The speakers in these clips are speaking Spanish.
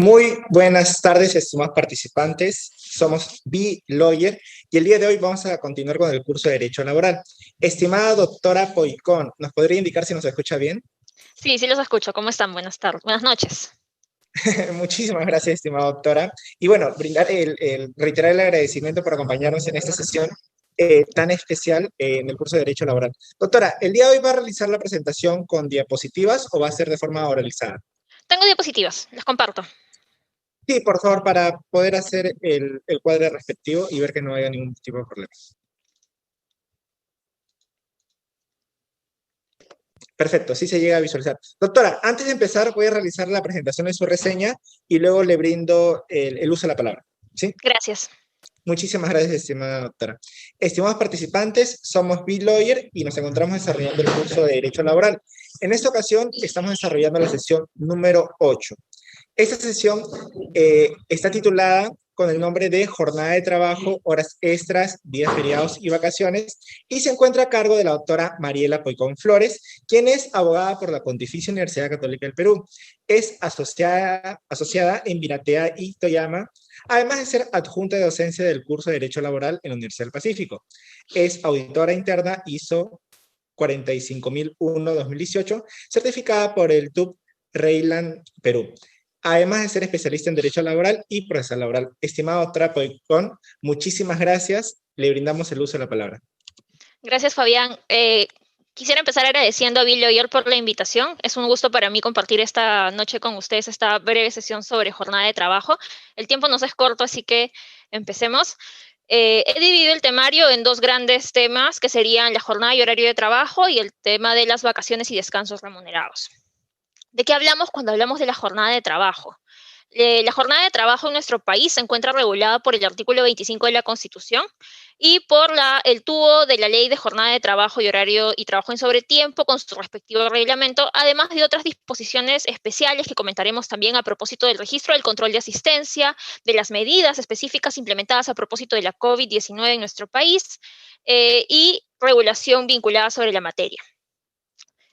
Muy buenas tardes, estimados participantes. Somos B-Lawyer y el día de hoy vamos a continuar con el curso de Derecho Laboral. Estimada doctora Poicón, ¿nos podría indicar si nos escucha bien? Sí, sí los escucho. ¿Cómo están? Buenas tardes, buenas noches. Muchísimas gracias, estimada doctora. Y bueno, reiterar el agradecimiento por acompañarnos en esta sesión tan especial en el curso de Derecho Laboral. Doctora, ¿el día de hoy va a realizar la presentación con diapositivas o va a ser de forma oralizada? Tengo diapositivas, las comparto. Sí, por favor, para poder hacer el cuadro respectivo y ver que no haya ningún tipo de problema. Perfecto, sí se llega a visualizar. Doctora, antes de empezar voy a realizar la presentación de su reseña y luego le brindo el uso de la palabra. ¿Sí? Gracias. Muchísimas gracias, estimada doctora. Estimados participantes, somos B-Lawyer y nos encontramos desarrollando el curso de Derecho Laboral. En esta ocasión estamos desarrollando la sesión número 8. Esta sesión está titulada con el nombre de Jornada de Trabajo, Horas Extras, Días Feriados y Vacaciones, y se encuentra a cargo de la doctora Mariela Poicón Flores, quien es abogada por la Pontificia Universidad Católica del Perú. Es asociada en Vinatea y Toyama, además de ser adjunta de docencia del curso de Derecho Laboral en la Universidad del Pacífico. Es auditora interna ISO 45001-2018, certificada por el TUB Reyland Perú, además de ser especialista en Derecho Laboral y Procesal Laboral. Estimado doctora Poicón, muchísimas gracias. Le brindamos el uso de la palabra. Gracias, Fabián. Quisiera empezar agradeciendo a Billy Oyer por la invitación. Es un gusto para mí compartir esta noche con ustedes esta breve sesión sobre jornada de trabajo. El tiempo nos es corto, así que empecemos. He dividido el temario en dos grandes temas, que serían la jornada y horario de trabajo y el tema de las vacaciones y descansos remunerados. ¿De qué hablamos cuando hablamos de la jornada de trabajo? La jornada de trabajo en nuestro país se encuentra regulada por el artículo 25 de la Constitución y por el tubo de la Ley de Jornada de Trabajo y Horario y Trabajo en Sobretiempo con su respectivo reglamento, además de otras disposiciones especiales que comentaremos también a propósito del registro del control de asistencia, de las medidas específicas implementadas a propósito de la COVID-19 en nuestro país y regulación vinculada sobre la materia.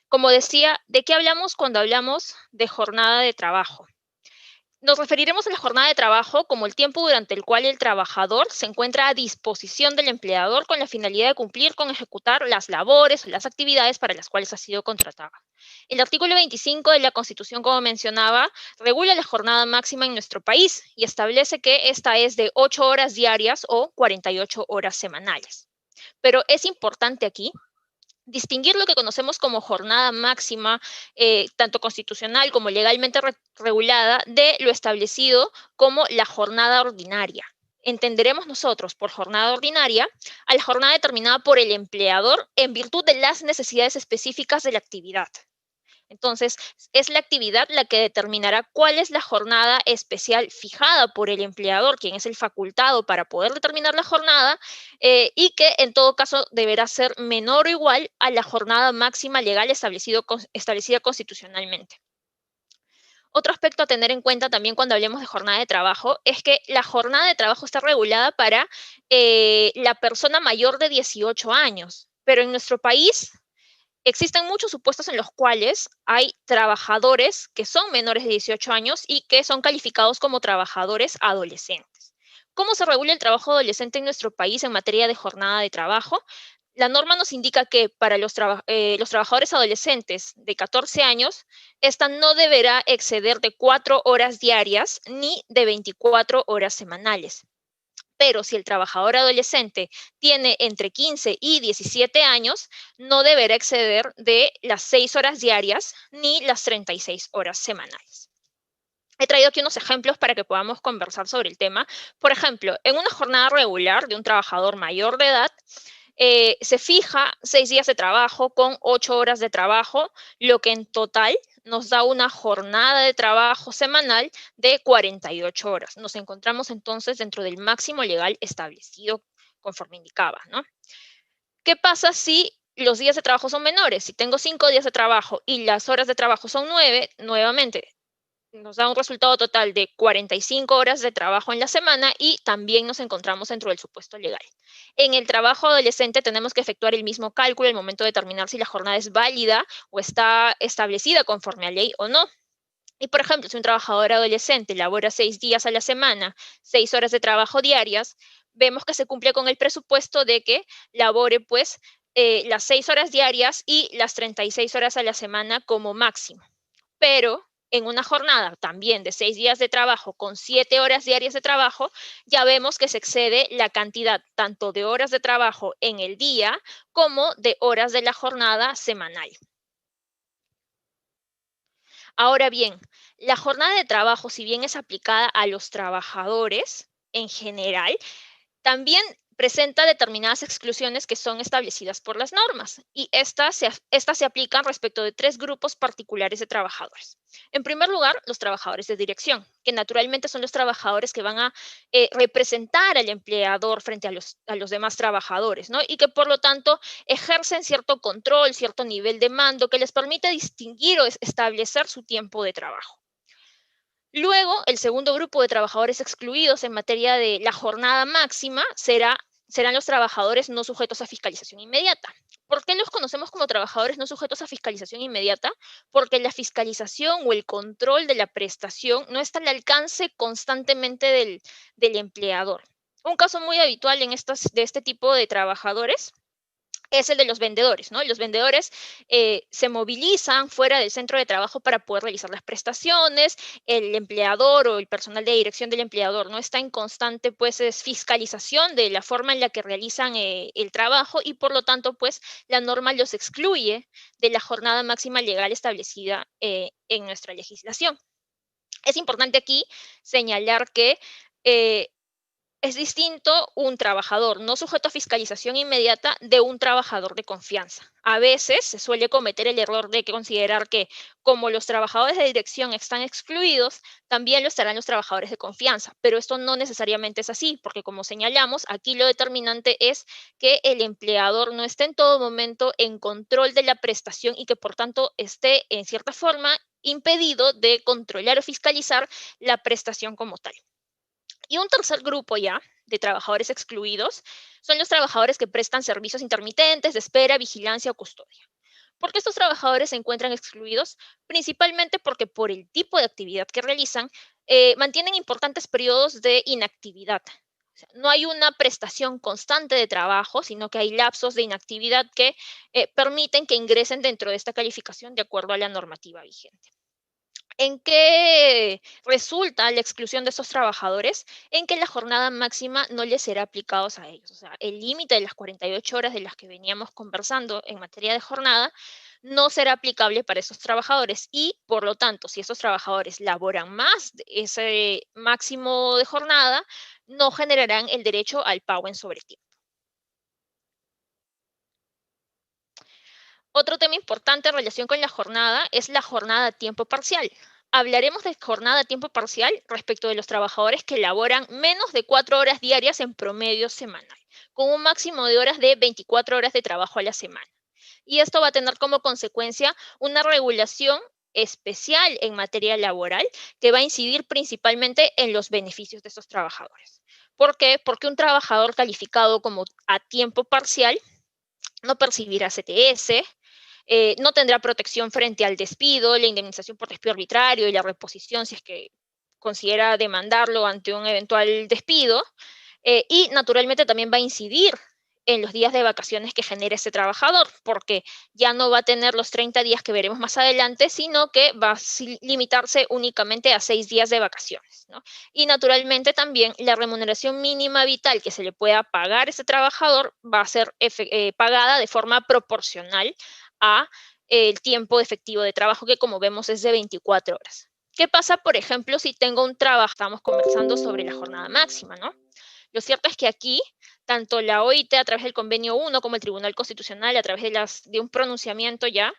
Como decía, ¿de qué hablamos cuando hablamos de jornada de trabajo? Nos referiremos a la jornada de trabajo como el tiempo durante el cual el trabajador se encuentra a disposición del empleador con la finalidad de cumplir con ejecutar las labores o las actividades para las cuales ha sido contratado. El artículo 25 de la Constitución, como mencionaba, regula la jornada máxima en nuestro país y establece que esta es de 8 horas diarias o 48 horas semanales. Pero es importante aquí distinguir lo que conocemos como jornada máxima, tanto constitucional como legalmente regulada, de lo establecido como la jornada ordinaria. Entenderemos nosotros por jornada ordinaria a la jornada determinada por el empleador en virtud de las necesidades específicas de la actividad. Entonces, es la actividad la que determinará cuál es la jornada especial fijada por el empleador, quien es el facultado para poder determinar la jornada, y que en todo caso deberá ser menor o igual a la jornada máxima legal establecida constitucionalmente. Otro aspecto a tener en cuenta también cuando hablemos de jornada de trabajo es que la jornada de trabajo está regulada para la persona mayor de 18 años, pero en nuestro país existen muchos supuestos en los cuales hay trabajadores que son menores de 18 años y que son calificados como trabajadores adolescentes. ¿Cómo se regula el trabajo adolescente en nuestro país en materia de jornada de trabajo? La norma nos indica que para los trabajadores adolescentes de 14 años, esta no deberá exceder de 4 horas diarias ni de 24 horas semanales. Pero si el trabajador adolescente tiene entre 15 y 17 años, no deberá exceder de las 6 horas diarias ni las 36 horas semanales. He traído aquí unos ejemplos para que podamos conversar sobre el tema. Por ejemplo, en una jornada regular de un trabajador mayor de edad, se fija 6 días de trabajo con 8 horas de trabajo, lo que en total nos da una jornada de trabajo semanal de 48 horas. Nos encontramos entonces dentro del máximo legal establecido conforme indicaba, ¿no? ¿Qué pasa si los días de trabajo son menores? Si tengo 5 días de trabajo y las horas de trabajo son 9, nuevamente nos da un resultado total de 45 horas de trabajo en la semana y también nos encontramos dentro del supuesto legal. En el trabajo adolescente tenemos que efectuar el mismo cálculo al momento de determinar si la jornada es válida o está establecida conforme a ley o no. Y, por ejemplo, si un trabajador adolescente labora 6 días a la semana, 6 horas de trabajo diarias, vemos que se cumple con el presupuesto de que labore, pues, las 6 horas diarias y las 36 horas a la semana como máximo. Pero en una jornada también de 6 días de trabajo con 7 horas diarias de trabajo, ya vemos que se excede la cantidad tanto de horas de trabajo en el día como de horas de la jornada semanal. Ahora bien, la jornada de trabajo, si bien es aplicada a los trabajadores en general, también presenta determinadas exclusiones que son establecidas por las normas y estas se aplican respecto de tres grupos particulares de trabajadores. En primer lugar, los trabajadores de dirección, que naturalmente son los trabajadores que van a representar al empleador frente a los demás trabajadores, ¿no? Y que por lo tanto ejercen cierto control, cierto nivel de mando que les permite distinguir o establecer su tiempo de trabajo. Luego, el segundo grupo de trabajadores excluidos en materia de la jornada máxima serán los trabajadores no sujetos a fiscalización inmediata. ¿Por qué los conocemos como trabajadores no sujetos a fiscalización inmediata? Porque la fiscalización o el control de la prestación no está al alcance constantemente del empleador. Un caso muy habitual de este tipo de trabajadores es el de los vendedores, ¿no? Los vendedores se movilizan fuera del centro de trabajo para poder realizar las prestaciones, el empleador o el personal de dirección del empleador no está en constante pues fiscalización de la forma en la que realizan el trabajo y por lo tanto pues la norma los excluye de la jornada máxima legal establecida en nuestra legislación. Es importante aquí señalar que eh, es distinto un trabajador no sujeto a fiscalización inmediata de un trabajador de confianza. A veces se suele cometer el error de considerar que como los trabajadores de dirección están excluidos, también lo estarán los trabajadores de confianza, pero esto no necesariamente es así, porque como señalamos, aquí lo determinante es que el empleador no esté en todo momento en control de la prestación y que por tanto esté en cierta forma impedido de controlar o fiscalizar la prestación como tal. Y un tercer grupo ya de trabajadores excluidos son los trabajadores que prestan servicios intermitentes de espera, vigilancia o custodia. ¿Por qué estos trabajadores se encuentran excluidos? Principalmente porque por el tipo de actividad que realizan, mantienen importantes periodos de inactividad. O sea, no hay una prestación constante de trabajo, sino que hay lapsos de inactividad que permiten que ingresen dentro de esta calificación de acuerdo a la normativa vigente. ¿En qué resulta la exclusión de estos trabajadores? En que la jornada máxima no les será aplicada a ellos. O sea, el límite de las 48 horas de las que veníamos conversando en materia de jornada no será aplicable para esos trabajadores y, por lo tanto, si esos trabajadores laboran más de ese máximo de jornada, no generarán el derecho al pago en sobretiempo. Otro tema importante en relación con la jornada es la jornada a tiempo parcial. Hablaremos de jornada a tiempo parcial respecto de los trabajadores que laboran menos de 4 horas diarias en promedio semanal, con un máximo de horas de 24 horas de trabajo a la semana. Y esto va a tener como consecuencia una regulación especial en materia laboral que va a incidir principalmente en los beneficios de estos trabajadores. ¿Por qué? Porque un trabajador calificado como a tiempo parcial no percibirá CTS, no tendrá protección frente al despido, la indemnización por despido arbitrario y la reposición si es que considera demandarlo ante un eventual despido. Y naturalmente también va a incidir en los días de vacaciones que genere ese trabajador, porque ya no va a tener los 30 días que veremos más adelante, sino que va a limitarse únicamente a 6 días de vacaciones, ¿no? Y naturalmente también la remuneración mínima vital que se le pueda pagar a ese trabajador va a ser pagada de forma proporcional a el tiempo efectivo de trabajo, que como vemos es de 24 horas. ¿Qué pasa, por ejemplo, si tengo un trabajo? Estamos conversando sobre la jornada máxima, ¿no? Lo cierto es que aquí, tanto la OIT a través del Convenio 1 como el Tribunal Constitucional a través de un pronunciamiento ya,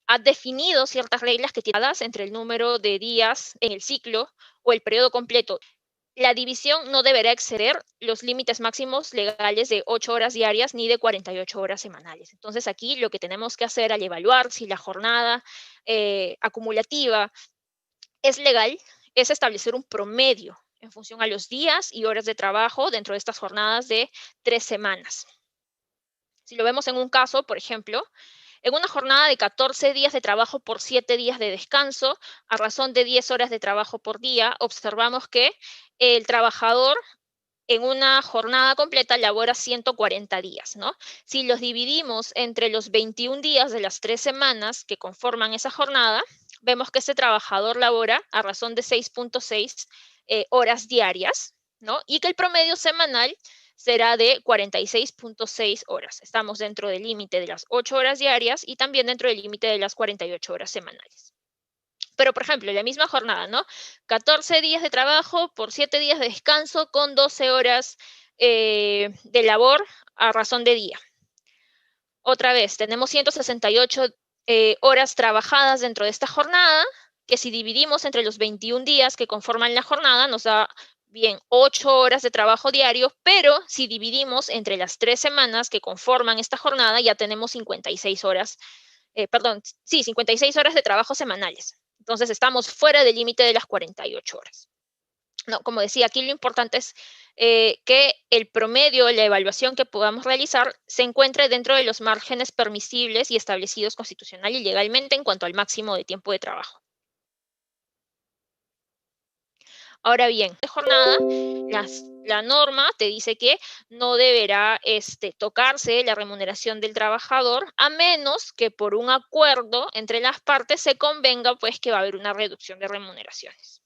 ha definido ciertas reglas que tienen entre el número de días en el ciclo o el periodo completo. La división no deberá exceder los límites máximos legales de 8 horas diarias ni de 48 horas semanales. Entonces aquí lo que tenemos que hacer al evaluar si la jornada acumulativa es legal es establecer un promedio en función a los días y horas de trabajo dentro de estas jornadas de 3 semanas. Si lo vemos en un caso, por ejemplo, En una jornada de 14 días de trabajo por 7 días de descanso, a razón de 10 horas de trabajo por día, observamos que el trabajador en una jornada completa labora 140 días, ¿no? Si los dividimos entre los 21 días de las 3 semanas que conforman esa jornada, vemos que ese trabajador labora a razón de 6.6 horas diarias, ¿no? Y que el promedio semanal será de 46.6 horas. Estamos dentro del límite de las 8 horas diarias y también dentro del límite de las 48 horas semanales. Pero, por ejemplo, la misma jornada, ¿no? 14 días de trabajo por 7 días de descanso con 12 horas de labor a razón de día. Otra vez, tenemos 168 horas trabajadas dentro de esta jornada, que si dividimos entre los 21 días que conforman la jornada, nos da bien 8 horas de trabajo diario, pero si dividimos entre las 3 semanas que conforman esta jornada, ya tenemos 56 horas, 56 horas de trabajo semanales. Entonces estamos fuera del límite de las 48 horas. No, como decía, aquí lo importante es que el promedio, la evaluación que podamos realizar, se encuentre dentro de los márgenes permisibles y establecidos constitucional y legalmente en cuanto al máximo de tiempo de trabajo. Ahora bien, de jornada, la norma te dice que no deberá tocarse la remuneración del trabajador a menos que por un acuerdo entre las partes se convenga pues que va a haber una reducción de remuneraciones.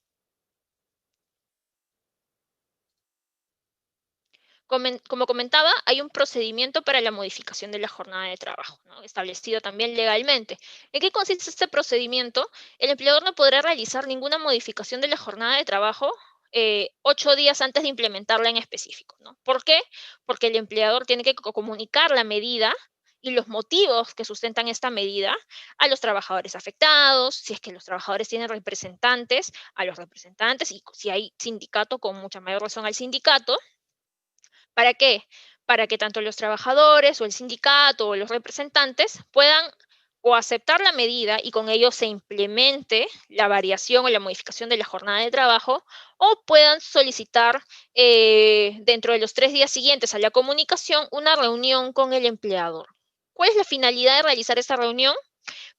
Como comentaba, hay un procedimiento para la modificación de la jornada de trabajo, ¿no? Establecido también legalmente. ¿En qué consiste este procedimiento? El empleador no podrá realizar ninguna modificación de la jornada de trabajo 8 días antes de implementarla en específico, ¿no? ¿Por qué? Porque el empleador tiene que comunicar la medida y los motivos que sustentan esta medida a los trabajadores afectados, si es que los trabajadores tienen representantes, a los representantes, y si hay sindicato, con mucha mayor razón al sindicato. ¿Para qué? Para que tanto los trabajadores o el sindicato o los representantes puedan o aceptar la medida y con ello se implemente la variación o la modificación de la jornada de trabajo, o puedan solicitar dentro de los 3 días siguientes a la comunicación una reunión con el empleador. ¿Cuál es la finalidad de realizar esta reunión?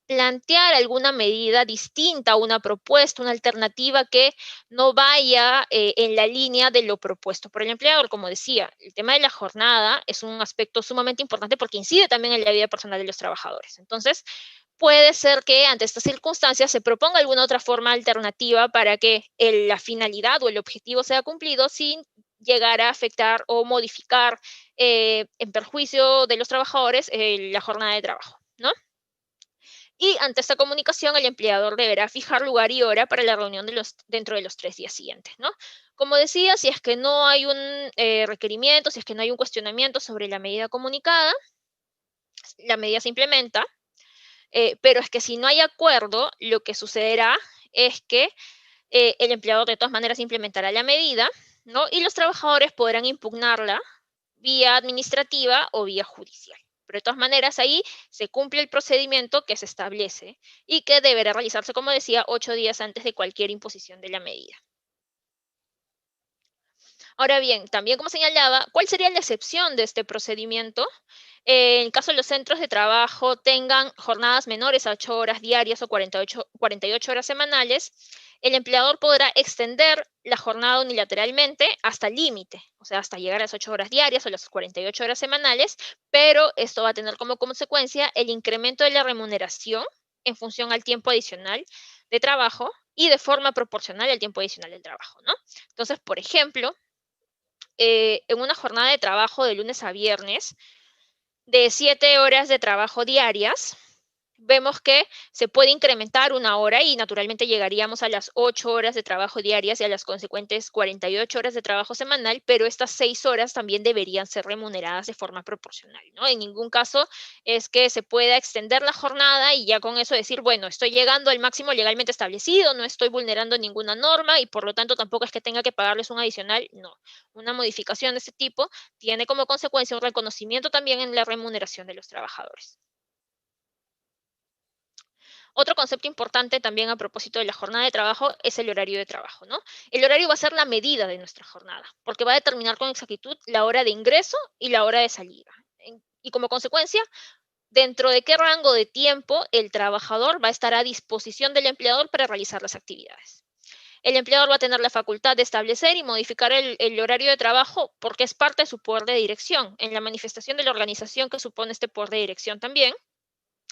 Plantear alguna medida distinta, una propuesta, una alternativa que no vaya en la línea de lo propuesto por el empleador. Como decía, el tema de la jornada es un aspecto sumamente importante porque incide también en la vida personal de los trabajadores. Entonces, puede ser que ante estas circunstancias se proponga alguna otra forma alternativa para que la finalidad o el objetivo sea cumplido sin llegar a afectar o modificar en perjuicio de los trabajadores la jornada de trabajo, ¿no? Y ante esta comunicación, el empleador deberá fijar lugar y hora para la reunión dentro de los 3 días siguientes, ¿no? Como decía, si es que no hay un requerimiento, si es que no hay un cuestionamiento sobre la medida comunicada, la medida se implementa, pero es que si no hay acuerdo, lo que sucederá es que el empleador de todas maneras implementará la medida, ¿no? Y los trabajadores podrán impugnarla vía administrativa o vía judicial. Pero de todas maneras ahí se cumple el procedimiento que se establece y que deberá realizarse, como decía, 8 días antes de cualquier imposición de la medida. Ahora bien, también como señalaba, ¿cuál sería la excepción de este procedimiento? En caso de los centros de trabajo tengan jornadas menores a 8 horas diarias o 48 horas semanales, el empleador podrá extender la jornada unilateralmente hasta el límite, o sea, hasta llegar a las 8 horas diarias o las 48 horas semanales, pero esto va a tener como consecuencia el incremento de la remuneración en función al tiempo adicional de trabajo y de forma proporcional al tiempo adicional del trabajo, ¿no? Entonces, por ejemplo, en una jornada de trabajo de lunes a viernes, de 7 horas de trabajo diarias, vemos que se puede incrementar 1 hora y naturalmente llegaríamos a las 8 horas de trabajo diarias y a las consecuentes 48 horas de trabajo semanal, pero estas 6 horas también deberían ser remuneradas de forma proporcional, ¿no? En ningún caso es que se pueda extender la jornada y ya con eso decir, bueno, estoy llegando al máximo legalmente establecido, no estoy vulnerando ninguna norma y por lo tanto tampoco es que tenga que pagarles un adicional, no. Una modificación de este tipo tiene como consecuencia un reconocimiento también en la remuneración de los trabajadores. Otro concepto importante también a propósito de la jornada de trabajo es el horario de trabajo, ¿no? El horario va a ser la medida de nuestra jornada, porque va a determinar con exactitud la hora de ingreso y la hora de salida. Y como consecuencia, dentro de qué rango de tiempo el trabajador va a estar a disposición del empleador para realizar las actividades. El empleador va a tener la facultad de establecer y modificar el horario de trabajo porque es parte de su poder de dirección, en la manifestación de la organización que supone este poder de dirección también.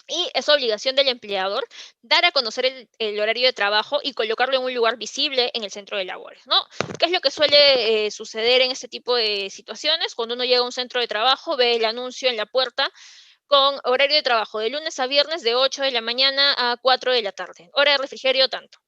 Y es obligación del empleador dar a conocer el horario de trabajo y colocarlo en un lugar visible en el centro de labores, ¿no? ¿Qué es lo que suele suceder en este tipo de situaciones? Cuando uno llega a un centro de trabajo, ve el anuncio en la puerta con horario de trabajo de lunes a viernes de 8 de la mañana a 4 de la tarde, hora de refrigerio tanto.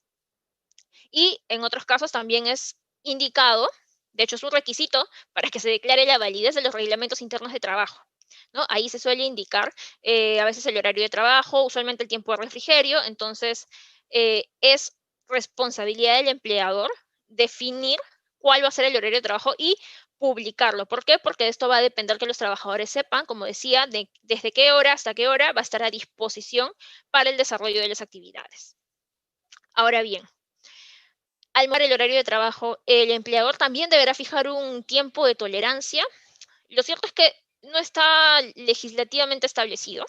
Y en otros casos también es indicado, de hecho es un requisito para que se declare la validez de los reglamentos internos de trabajo, ¿no? Ahí se suele indicar a veces el horario de trabajo, usualmente el tiempo de refrigerio, entonces es responsabilidad del empleador definir cuál va a ser el horario de trabajo y publicarlo. ¿Por qué? Porque esto va a depender que los trabajadores sepan, como decía, desde qué hora hasta qué hora va a estar a disposición para el desarrollo de las actividades. Ahora bien, al marcar el horario de trabajo, el empleador también deberá fijar un tiempo de tolerancia. Lo cierto es que no está legislativamente establecido,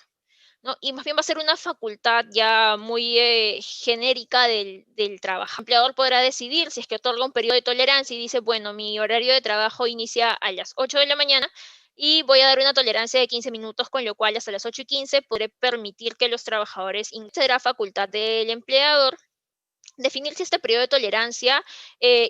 ¿no? Y más bien va a ser una facultad ya muy genérica del trabajo. El empleador podrá decidir si es que otorga un periodo de tolerancia y dice, bueno, mi horario de trabajo inicia a las 8 de la mañana y voy a dar una tolerancia de 15 minutos, con lo cual hasta las 8:15 podré permitir que los trabajadores será facultad del empleador definir si este periodo de tolerancia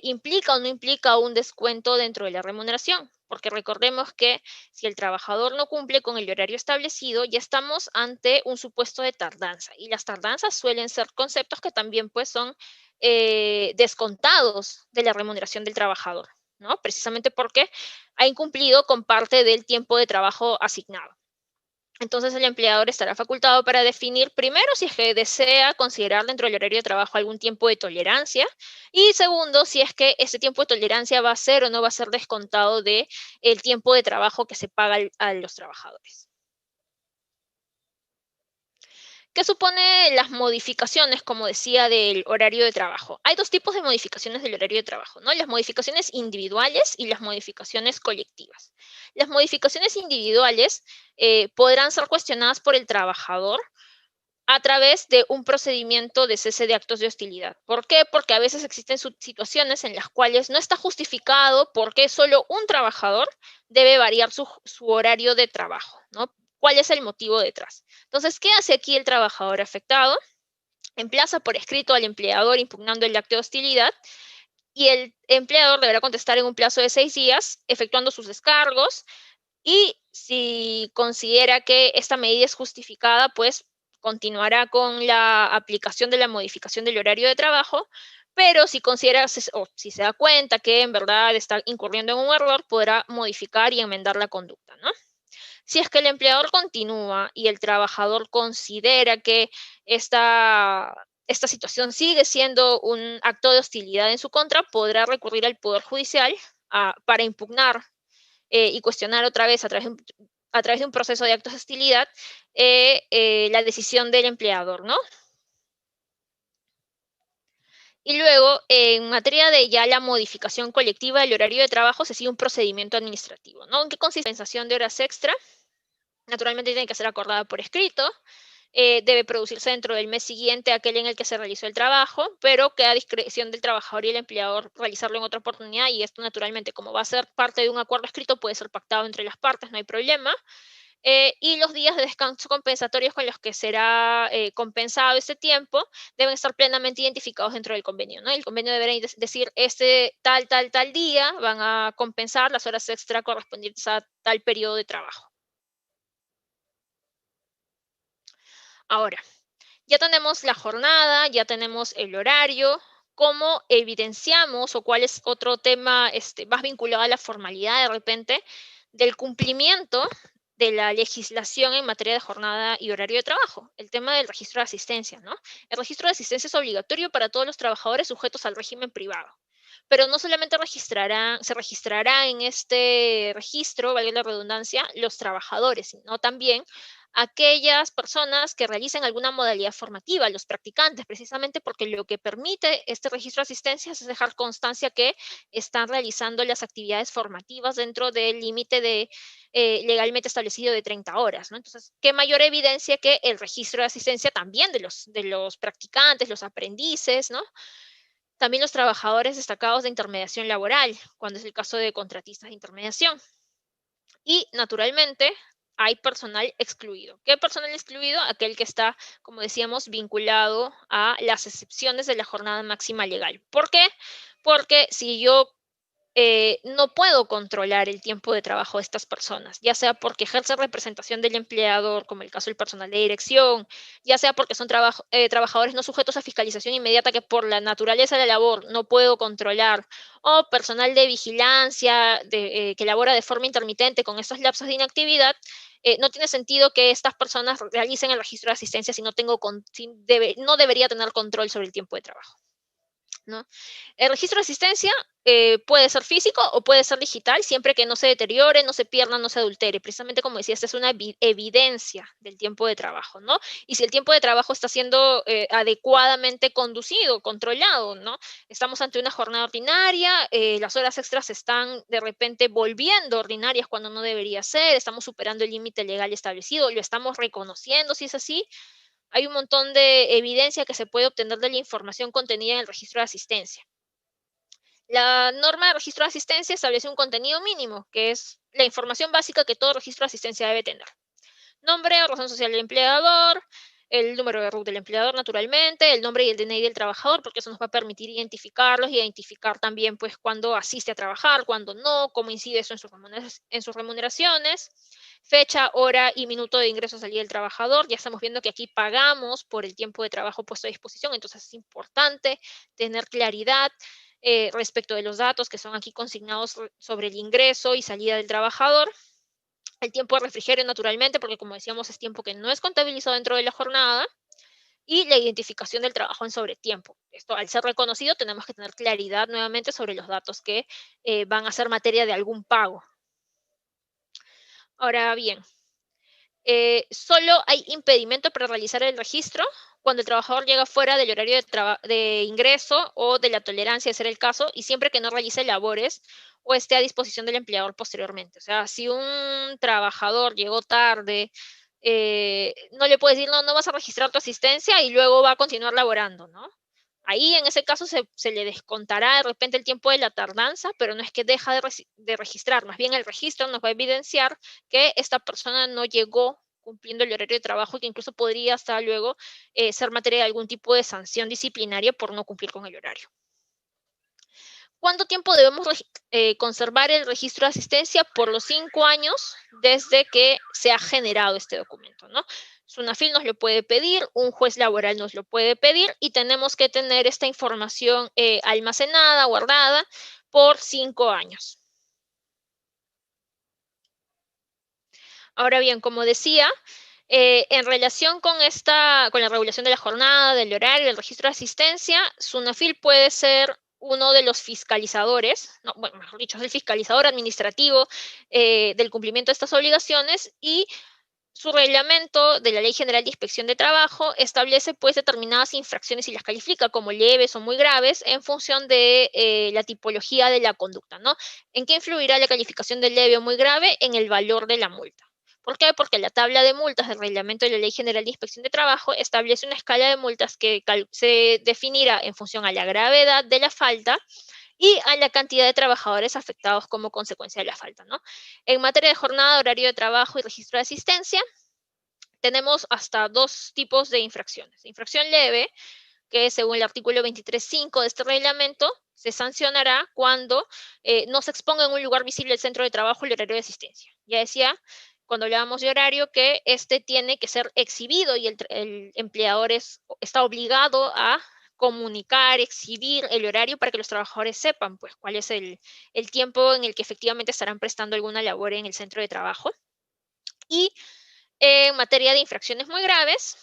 implica o no implica un descuento dentro de la remuneración, porque recordemos que si el trabajador no cumple con el horario establecido, ya estamos ante un supuesto de tardanza, y las tardanzas suelen ser conceptos que también pues son descontados de la remuneración del trabajador, ¿no? Precisamente porque ha incumplido con parte del tiempo de trabajo asignado. Entonces el empleador estará facultado para definir primero si es que desea considerar dentro del horario de trabajo algún tiempo de tolerancia y segundo si es que ese tiempo de tolerancia va a ser o no va a ser descontado de el tiempo de trabajo que se paga a los trabajadores. ¿Qué supone las modificaciones, como decía, del horario de trabajo? Hay dos tipos de modificaciones del horario de trabajo, ¿no? Las modificaciones individuales y las modificaciones colectivas. Las modificaciones individuales podrán ser cuestionadas por el trabajador a través de un procedimiento de cese de actos de hostilidad. ¿Por qué? Porque a veces existen situaciones en las cuales no está justificado por qué solo un trabajador debe variar su horario de trabajo, ¿no? ¿Cuál es el motivo detrás? Entonces, ¿qué hace aquí el trabajador afectado? Emplaza por escrito al empleador impugnando el acto de hostilidad y el empleador deberá contestar en un plazo de 6 días, efectuando sus descargos, y si considera que esta medida es justificada, pues continuará con la aplicación de la modificación del horario de trabajo, pero si considera o si se da cuenta que en verdad está incurriendo en un error, podrá modificar y enmendar la conducta, ¿no? Si es que el empleador continúa y el trabajador considera que esta situación sigue siendo un acto de hostilidad en su contra, podrá recurrir al Poder Judicial para impugnar y cuestionar otra vez a través de un proceso de actos de hostilidad la decisión del empleador, ¿no? Y luego, en materia de ya la modificación colectiva del horario de trabajo, se sigue un procedimiento administrativo, ¿no? ¿En qué consiste la compensación de horas extra? Naturalmente tiene que ser acordada por escrito, debe producirse dentro del mes siguiente a aquel en el que se realizó el trabajo, pero queda a discreción del trabajador y el empleador realizarlo en otra oportunidad, y esto naturalmente, como va a ser parte de un acuerdo escrito, puede ser pactado entre las partes, no hay problema. Y los días de descanso compensatorios con los que será compensado este tiempo deben estar plenamente identificados dentro del convenio, ¿no? El convenio deberá decir, tal día van a compensar las horas extra correspondientes a tal periodo de trabajo. Ahora, ya tenemos la jornada, ya tenemos el horario. ¿Cómo evidenciamos o cuál es otro tema más vinculado a la formalidad de repente del cumplimiento de la legislación en materia de jornada y horario de trabajo? El tema del registro de asistencia, ¿no? El registro de asistencia es obligatorio para todos los trabajadores sujetos al régimen privado. pero no solamente se registrará en este registro, valga la redundancia, los trabajadores, sino también aquellas personas que realicen alguna modalidad formativa, los practicantes, precisamente porque lo que permite este registro de asistencia es dejar constancia que están realizando las actividades formativas dentro del límite de legalmente establecido de 30 horas, ¿no? Entonces, ¿qué mayor evidencia que el registro de asistencia también de los practicantes, los aprendices, ¿no? También los trabajadores destacados de intermediación laboral, cuando es el caso de contratistas de intermediación. Y, naturalmente, hay personal excluido. ¿Qué personal excluido? Aquel que está, como decíamos, vinculado a las excepciones de la jornada máxima legal. ¿Por qué? Porque si yo no puedo controlar el tiempo de trabajo de estas personas, ya sea porque ejerce representación del empleador, como el caso del personal de dirección, ya sea porque son trabajadores no sujetos a fiscalización inmediata que por la naturaleza de la labor no puedo controlar, o personal de vigilancia que labora de forma intermitente con estos lapsos de inactividad. No tiene sentido que estas personas realicen el registro de asistencia si no debería tener control sobre el tiempo de trabajo, ¿no? El registro de asistencia puede ser físico o puede ser digital, siempre que no se deteriore, no se pierda, no se adultere. Precisamente como decía, esta es una evidencia del tiempo de trabajo, ¿no? Y si el tiempo de trabajo está siendo adecuadamente conducido, controlado, ¿no? Estamos ante una jornada ordinaria, las horas extras están de repente volviendo ordinarias cuando no debería ser, estamos superando el límite legal establecido, lo estamos reconociendo si es así. Hay un montón de evidencia que se puede obtener de la información contenida en el registro de asistencia. La norma de registro de asistencia establece un contenido mínimo, que es la información básica que todo registro de asistencia debe tener. Nombre, razón social del empleador, el número de RUT del empleador, naturalmente, el nombre y el DNI del trabajador, porque eso nos va a permitir identificarlos y identificar también pues cuándo asiste a trabajar, cuándo no, cómo incide eso en sus remuneraciones, fecha, hora y minuto de ingreso o salida del trabajador. Ya estamos viendo que aquí pagamos por el tiempo de trabajo puesto a disposición, entonces es importante tener claridad respecto de los datos que son aquí consignados sobre el ingreso y salida del trabajador. El tiempo de refrigerio, naturalmente, porque como decíamos, es tiempo que no es contabilizado dentro de la jornada. Y la identificación del trabajo en sobretiempo. Esto, al ser reconocido, tenemos que tener claridad nuevamente sobre los datos que van a ser materia de algún pago. Ahora bien, solo hay impedimento para realizar el registro cuando el trabajador llega fuera del horario de ingreso o de la tolerancia, de ser el caso, y siempre que no realice labores o esté a disposición del empleador posteriormente. O sea, si un trabajador llegó tarde, no le puedes decir, no, no vas a registrar tu asistencia y luego va a continuar laborando, ¿no? Ahí en ese caso se le descontará de repente el tiempo de la tardanza, pero no es que deja de registrar, más bien el registro nos va a evidenciar que esta persona no llegó cumpliendo el horario de trabajo, que incluso podría hasta luego ser materia de algún tipo de sanción disciplinaria por no cumplir con el horario. ¿Cuánto tiempo debemos conservar el registro de asistencia? Por los 5 años desde que se ha generado este documento, ¿no? SUNAFIL nos lo puede pedir, un juez laboral nos lo puede pedir y tenemos que tener esta información almacenada, guardada por 5 años. Ahora bien, como decía, en relación con la regulación de la jornada, del horario, del registro de asistencia, SUNAFIL puede ser uno de los fiscalizadores, no, bueno, mejor dicho, es el fiscalizador administrativo del cumplimiento de estas obligaciones, y su reglamento de la Ley General de Inspección de Trabajo establece pues determinadas infracciones y las califica como leves o muy graves en función de la tipología de la conducta, ¿no? ¿En qué influirá la calificación de leve o muy grave? En el valor de la multa. ¿Por qué? Porque la tabla de multas del reglamento de la Ley General de Inspección de Trabajo establece una escala de multas que se definirá en función a la gravedad de la falta y a la cantidad de trabajadores afectados como consecuencia de la falta, ¿no? En materia de jornada, horario de trabajo y registro de asistencia, tenemos hasta 2 tipos de infracciones. Infracción leve, que según el artículo 23.5 de este reglamento, se sancionará cuando no se exponga en un lugar visible el centro de trabajo el horario de asistencia. Ya decía, cuando hablábamos de horario, que este tiene que ser exhibido y el empleador está obligado a comunicar, exhibir el horario para que los trabajadores sepan pues, cuál es el tiempo en el que efectivamente estarán prestando alguna labor en el centro de trabajo. Y en materia de infracciones muy graves,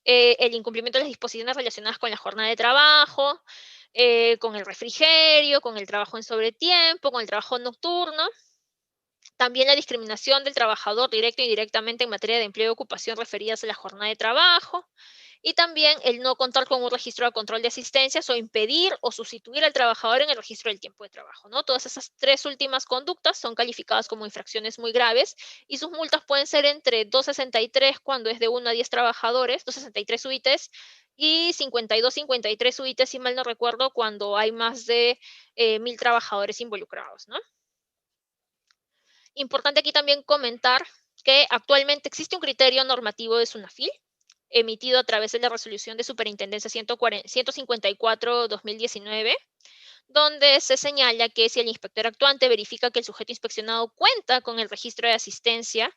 el incumplimiento de las disposiciones relacionadas con la jornada de trabajo, con el refrigerio, con el trabajo en sobretiempo, con el trabajo nocturno. También la discriminación del trabajador directo e indirectamente en materia de empleo y ocupación referidas a la jornada de trabajo. Y también el no contar con un registro de control de asistencias o impedir o sustituir al trabajador en el registro del tiempo de trabajo, ¿no? Todas esas tres últimas conductas son calificadas como infracciones muy graves y sus multas pueden ser entre 263 cuando es de 1 a 10 trabajadores, 263 UITs, y 52, 53 UITs, si mal no recuerdo, cuando hay más de 1000 trabajadores involucrados, ¿no? Importante aquí también comentar que actualmente existe un criterio normativo de SUNAFIL emitido a través de la resolución de Superintendencia 154-2019, donde se señala que si el inspector actuante verifica que el sujeto inspeccionado cuenta con el registro de asistencia,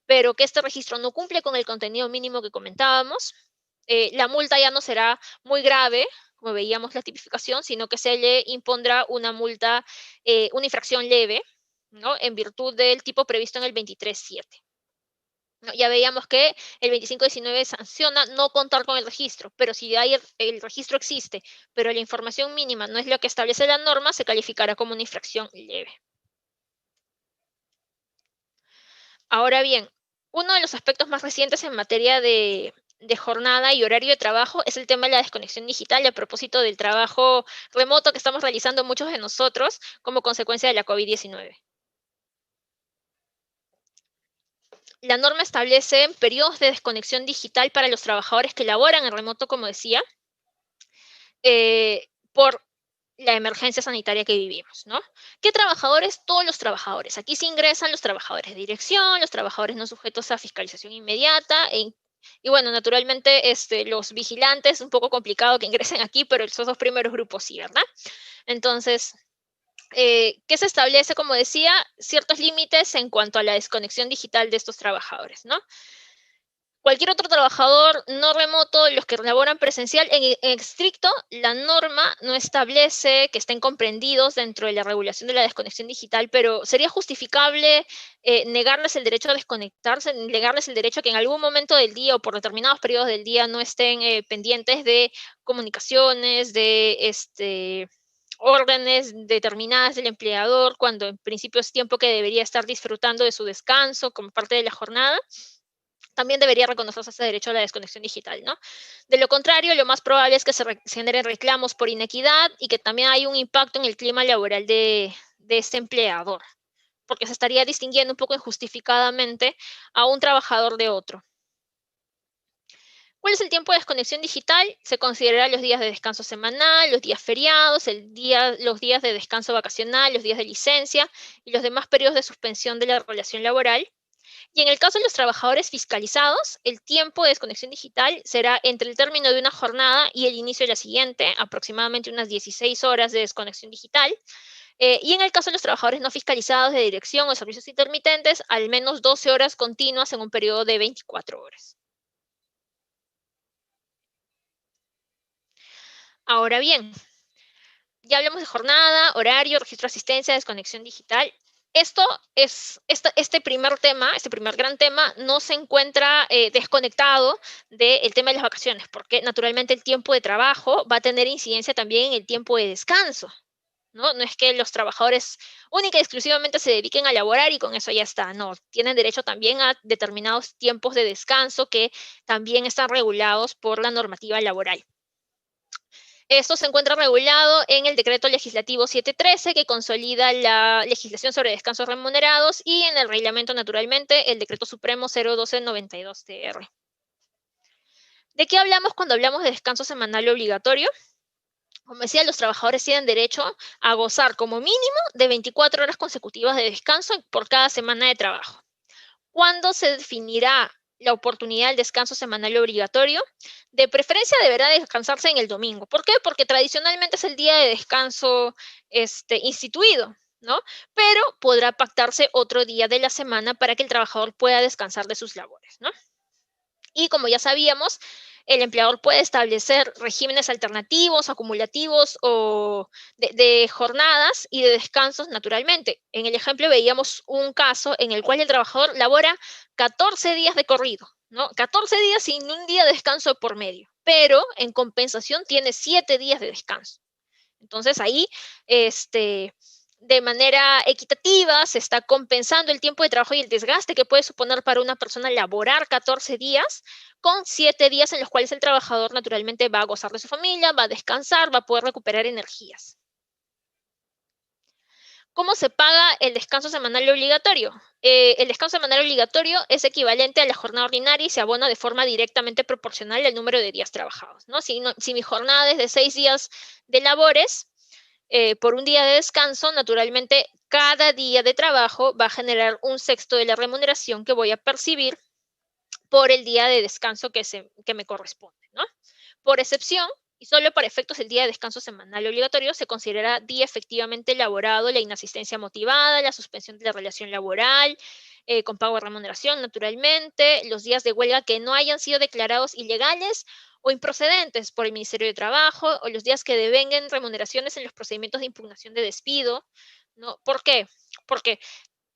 pero que este registro no cumple con el contenido mínimo que comentábamos, la multa ya no será muy grave, como veíamos la tipificación, sino que se le impondrá una multa, una infracción leve, ¿no? En virtud del tipo previsto en el 23.7. ¿No? Ya veíamos que el 25.19 sanciona no contar con el registro, pero si el registro existe, pero la información mínima no es lo que establece la norma, se calificará como una infracción leve. Ahora bien, uno de los aspectos más recientes en materia de jornada y horario de trabajo es el tema de la desconexión digital, y a propósito del trabajo remoto que estamos realizando muchos de nosotros como consecuencia de la COVID-19. La norma establece periodos de desconexión digital para los trabajadores que laboran en remoto, como decía, por la emergencia sanitaria que vivimos, ¿no? ¿Qué trabajadores? Todos los trabajadores. Aquí se ingresan los trabajadores de dirección, los trabajadores no sujetos a fiscalización inmediata, y bueno, naturalmente los vigilantes, un poco complicado que ingresen aquí, pero esos dos primeros grupos sí, ¿verdad? Entonces, ¿qué se establece? Como decía, ciertos límites en cuanto a la desconexión digital de estos trabajadores, ¿no? Cualquier otro trabajador no remoto, los que laboran presencial, en estricto, la norma no establece que estén comprendidos dentro de la regulación de la desconexión digital, pero sería justificable negarles el derecho a desconectarse, negarles el derecho a que en algún momento del día o por determinados periodos del día no estén pendientes de comunicaciones, de órdenes determinadas del empleador, cuando en principio es tiempo que debería estar disfrutando de su descanso como parte de la jornada. También debería reconocerse ese derecho a la desconexión digital, ¿no? De lo contrario, lo más probable es que se generen reclamos por inequidad y que también hay un impacto en el clima laboral de este empleador, porque se estaría distinguiendo un poco injustificadamente a un trabajador de otro. ¿Cuál es el tiempo de desconexión digital? Se considera los días de descanso semanal, los días feriados, los días de descanso vacacional, los días de licencia y los demás periodos de suspensión de la relación laboral. Y en el caso de los trabajadores fiscalizados, el tiempo de desconexión digital será entre el término de una jornada y el inicio de la siguiente, aproximadamente unas 16 horas de desconexión digital. Y en el caso de los trabajadores no fiscalizados de dirección o servicios intermitentes, al menos 12 horas continuas en un periodo de 24 horas. Ahora bien, ya hablamos de jornada, horario, registro de asistencia, desconexión digital. Este primer tema, este primer gran tema, no se encuentra desconectado del tema de las vacaciones, porque naturalmente el tiempo de trabajo va a tener incidencia también en el tiempo de descanso, ¿no? No es que los trabajadores única y exclusivamente se dediquen a laborar y con eso ya está, no, tienen derecho también a determinados tiempos de descanso que también están regulados por la normativa laboral. Esto se encuentra regulado en el Decreto Legislativo 713, que consolida la legislación sobre descansos remunerados, y en el reglamento, naturalmente, el Decreto Supremo 01292-TR. ¿De qué hablamos cuando hablamos de descanso semanal obligatorio? Como decía, los trabajadores tienen derecho a gozar como mínimo de 24 horas consecutivas de descanso por cada semana de trabajo. ¿Cuándo se definirá la oportunidad del descanso semanal obligatorio? De preferencia deberá descansarse en el domingo. ¿Por qué? Porque tradicionalmente es el día de descanso instituido, ¿no? Pero podrá pactarse otro día de la semana para que el trabajador pueda descansar de sus labores, ¿no? Y como ya sabíamos, el empleador puede establecer regímenes alternativos, acumulativos o de jornadas y de descansos naturalmente. En el ejemplo veíamos un caso en el cual el trabajador labora 14 días de corrido, ¿no? 14 días sin un día de descanso por medio, pero en compensación tiene 7 días de descanso. Entonces ahí, de manera equitativa se está compensando el tiempo de trabajo y el desgaste que puede suponer para una persona laborar 14 días con 7 días en los cuales el trabajador naturalmente va a gozar de su familia, va a descansar, va a poder recuperar energías. ¿Cómo se paga el descanso semanal obligatorio? El descanso semanal obligatorio es equivalente a la jornada ordinaria y se abona de forma directamente proporcional al número de días trabajados, ¿no? Si mi jornada es de 6 días de labores, por un día de descanso, naturalmente cada día de trabajo va a generar un sexto de la remuneración que voy a percibir por el día de descanso que me corresponde, ¿no? Por excepción, y solo para efectos del día de descanso semanal obligatorio, se considera día efectivamente laborado la inasistencia motivada, la suspensión de la relación laboral, con pago de remuneración, naturalmente, los días de huelga que no hayan sido declarados ilegales o improcedentes por el Ministerio de Trabajo, o los días que devenguen remuneraciones en los procedimientos de impugnación de despido, ¿no? ¿Por qué? Porque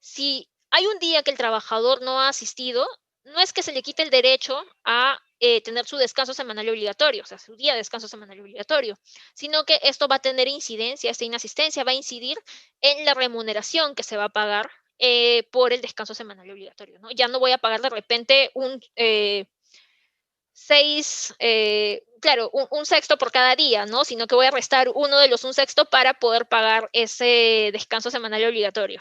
si hay un día que el trabajador no ha asistido, no es que se le quite el derecho a tener su descanso semanal obligatorio, o sea, su día de descanso semanal obligatorio, sino que esto va a tener incidencia, esta inasistencia va a incidir en la remuneración que se va a pagar por el descanso semanal obligatorio, ¿no? Ya no voy a pagar de repente un claro, un sexto por cada día, ¿no? Sino que voy a restar uno de los un sexto para poder pagar ese descanso semanal obligatorio.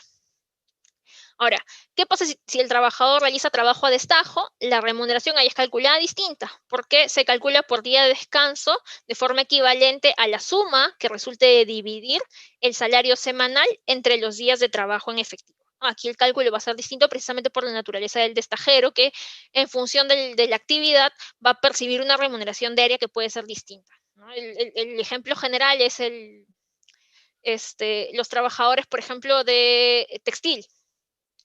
Ahora, ¿qué pasa si el trabajador realiza trabajo a destajo? La remuneración ahí es calculada distinta, porque se calcula por día de descanso de forma equivalente a la suma que resulte de dividir el salario semanal entre los días de trabajo en efectivo. Aquí el cálculo va a ser distinto precisamente por la naturaleza del destajero, que en función de la actividad va a percibir una remuneración diaria que puede ser distinta, ¿no? El ejemplo general es los trabajadores, por ejemplo, de textil,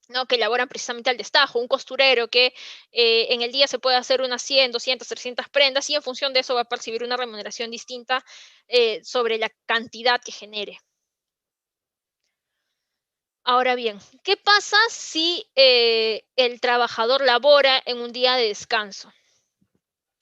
¿no? Que elaboran precisamente al destajo, un costurero que en el día se puede hacer unas 100, 200, 300 prendas y en función de eso va a percibir una remuneración distinta sobre la cantidad que genere. Ahora bien, ¿qué pasa si el trabajador labora en un día de descanso?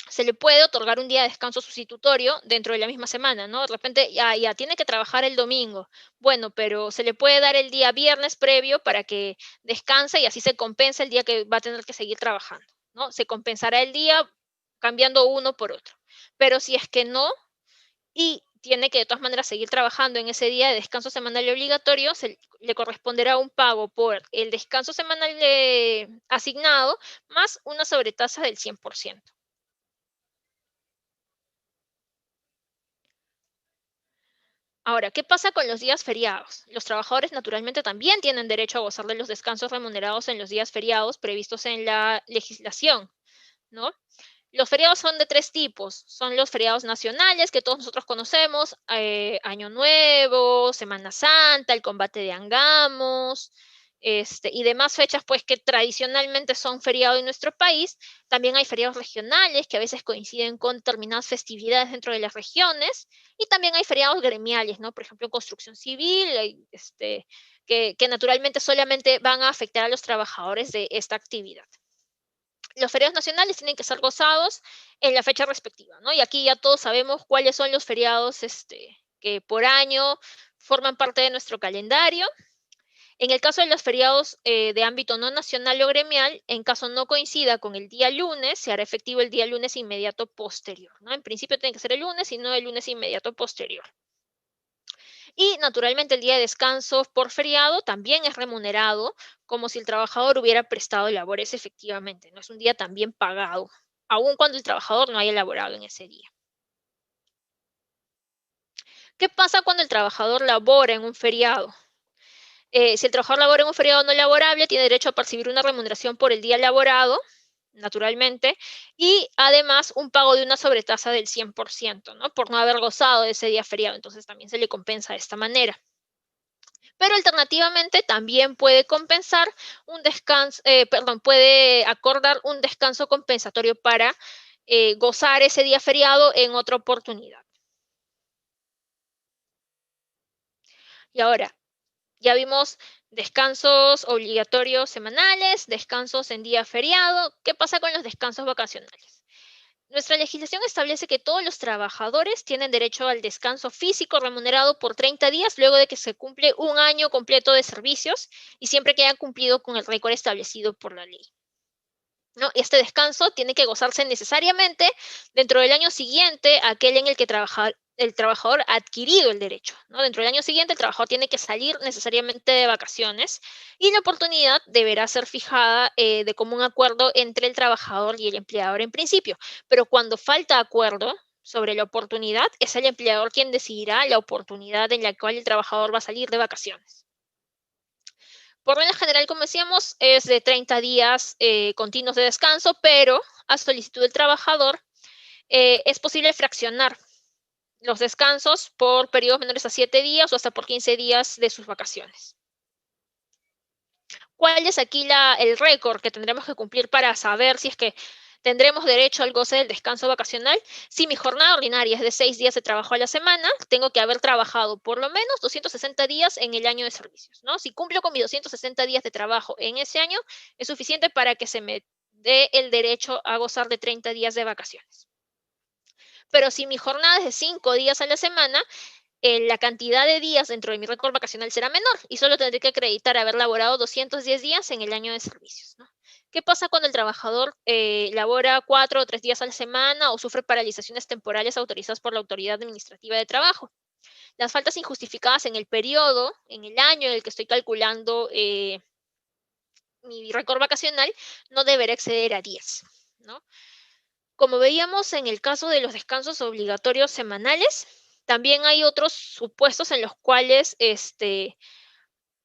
Se le puede otorgar un día de descanso sustitutorio dentro de la misma semana, ¿no? De repente ya tiene que trabajar el domingo. Bueno, pero se le puede dar el día viernes previo para que descanse y así se compensa el día que va a tener que seguir trabajando, ¿no? Se compensará el día cambiando uno por otro. Pero si es que no, y tiene que de todas maneras seguir trabajando en ese día de descanso semanal obligatorio, le corresponderá un pago por el descanso semanal asignado más una sobretasa del 100%. Ahora, ¿qué pasa con los días feriados? Los trabajadores naturalmente también tienen derecho a gozar de los descansos remunerados en los días feriados previstos en la legislación, ¿no? Los feriados son de tres tipos. Son los feriados nacionales que todos nosotros conocemos, Año Nuevo, Semana Santa, el combate de Angamos, y demás fechas pues que tradicionalmente son feriados en nuestro país. También hay feriados regionales que a veces coinciden con determinadas festividades dentro de las regiones y también hay feriados gremiales, ¿no? Por ejemplo, en construcción civil, que naturalmente solamente van a afectar a los trabajadores de esta actividad. Los feriados nacionales tienen que ser gozados en la fecha respectiva, ¿no? Y aquí ya todos sabemos cuáles son los feriados que por año forman parte de nuestro calendario. En el caso de los feriados de ámbito no nacional o gremial, en caso no coincida con el día lunes, se hará efectivo el día lunes inmediato posterior, ¿no? En principio tiene que ser el lunes y no el lunes inmediato posterior. Y naturalmente el día de descanso por feriado también es remunerado como si el trabajador hubiera prestado labores efectivamente, no es un día también pagado, aun cuando el trabajador no haya laborado en ese día. ¿Qué pasa cuando el trabajador labora en un feriado? Si el trabajador labora en un feriado no laborable, tiene derecho a percibir una remuneración por el día laborado, naturalmente, y además un pago de una sobretasa del 100%, ¿no? Por no haber gozado de ese día feriado, entonces también se le compensa de esta manera. Pero alternativamente también puede compensar un descanso, perdón, puede acordar un descanso compensatorio para gozar ese día feriado en otra oportunidad. Y ahora, ya vimos descansos obligatorios semanales, descansos en día feriado. ¿Qué pasa con los descansos vacacionales? Nuestra legislación establece que todos los trabajadores tienen derecho al descanso físico remunerado por 30 días luego de que se cumple un año completo de servicios y siempre que hayan cumplido con el récord establecido por la ley, ¿no? Este descanso tiene que gozarse necesariamente dentro del año siguiente a aquel en el que el trabajador ha adquirido el derecho, ¿no? Dentro del año siguiente el trabajador tiene que salir necesariamente de vacaciones y la oportunidad deberá ser fijada de común acuerdo entre el trabajador y el empleador en principio. Pero cuando falta acuerdo sobre la oportunidad, es el empleador quien decidirá la oportunidad en la cual el trabajador va a salir de vacaciones. Por regla general, como decíamos, es de 30 días continuos de descanso, pero a solicitud del trabajador es posible fraccionar los descansos por periodos menores a 7 días o hasta por 15 días de sus vacaciones. ¿Cuál es aquí el récord que tendremos que cumplir para saber si es que tendremos derecho al goce del descanso vacacional? Si mi jornada ordinaria es de 6 días de trabajo a la semana, tengo que haber trabajado por lo menos 260 días en el año de servicios, ¿no? Si cumplo con mis 260 días de trabajo en ese año, es suficiente para que se me dé el derecho a gozar de 30 días de vacaciones. Pero si mi jornada es de 5 días a la semana, la cantidad de días dentro de mi récord vacacional será menor y solo tendré que acreditar haber laborado 210 días en el año de servicios, ¿no? ¿Qué pasa cuando el trabajador labora 4 o 3 días a la semana o sufre paralizaciones temporales autorizadas por la Autoridad Administrativa de Trabajo? Las faltas injustificadas en el periodo, en el año en el que estoy calculando mi récord vacacional, no deberá exceder a 10, ¿no? Como veíamos en el caso de los descansos obligatorios semanales, también hay otros supuestos en los cuales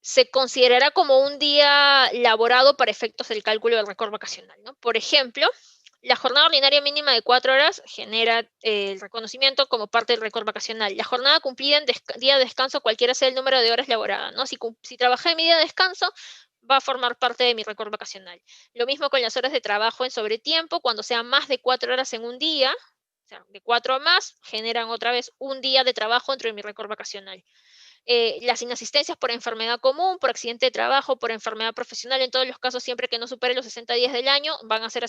se considerará como un día laborado para efectos del cálculo del récord vacacional, ¿no? Por ejemplo, la jornada ordinaria mínima de 4 horas genera el reconocimiento como parte del récord vacacional. La jornada cumplida en día de descanso, cualquiera sea el número de horas laboradas, ¿no? Si trabajé en mi día de descanso, va a formar parte de mi récord vacacional. Lo mismo con las horas de trabajo en sobretiempo, cuando sean más de 4 horas en un día, o sea, de 4 o más, generan otra vez un día de trabajo dentro de mi récord vacacional. Las inasistencias por enfermedad común, por accidente de trabajo, por enfermedad profesional, en todos los casos, siempre que no supere los 60 días del año, van a ser